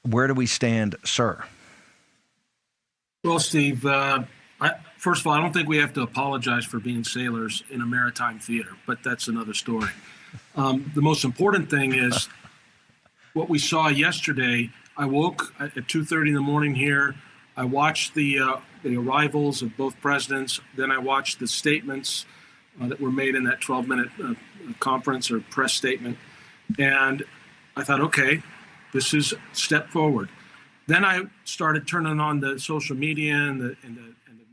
Where do we stand, sir? Well, Steve, first of all, I don't think we have to apologize for being sailors in a maritime theater, but that's another story. The most important thing is what we saw yesterday. I woke at 2:30 in the morning here. I watched the arrivals of both presidents. Then I watched the statements that were made in that 12-minute conference or press statement. And I thought, okay, this is a step forward. Then I started turning on the social media and the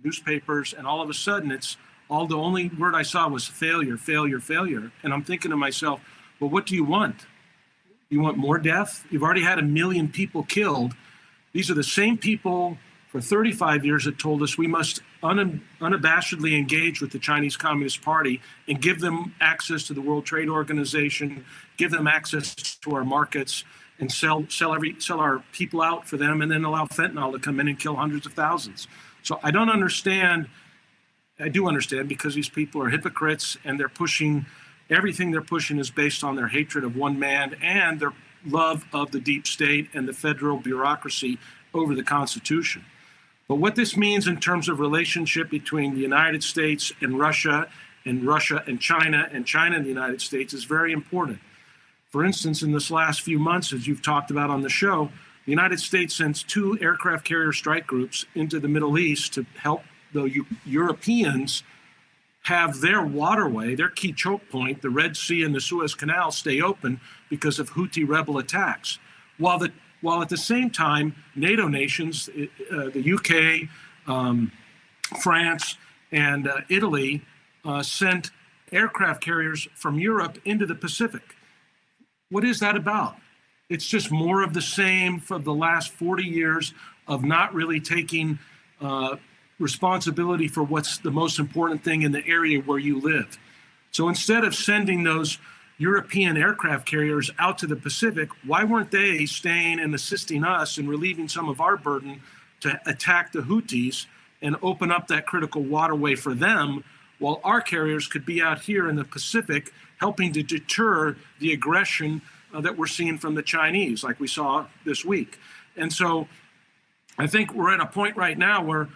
newspapers, and all of a sudden, the only word I saw was failure, failure, failure. And I'm thinking to myself, well, what do you want? You want more death? You've already had 1 million people killed. These are the same people for 35 years that told us we must unabashedly engage with the Chinese Communist Party and give them access to the World Trade Organization, give them access to our markets, and sell our people out for them, and then allow fentanyl to come in and kill hundreds of thousands. So I don't understand. I do understand, because these people are hypocrites, and everything they're pushing is based on their hatred of one man and their love of the deep state and the federal bureaucracy over the Constitution. But what this means in terms of relationship between the United States and Russia and China and the United States is very important. For instance, in this last few months, as you've talked about on the show, the United States sends 2 aircraft carrier strike groups into the Middle East to help the Europeans have their waterway, their key choke point, the Red Sea and the Suez Canal, stay open because of Houthi rebel attacks. While at the same time, NATO nations, the UK, France, and Italy sent aircraft carriers from Europe into the Pacific. What is that about? It's just more of the same for the last 40 years of not really taking responsibility for what's the most important thing in the area where you live. So instead of sending those European aircraft carriers out to the Pacific, why weren't they staying and assisting us and relieving some of our burden to attack the Houthis and open up that critical waterway for them, while our carriers could be out here in the Pacific helping to deter the aggression that we're seeing from the Chinese, like we saw this week? And so I think we're at a point right now where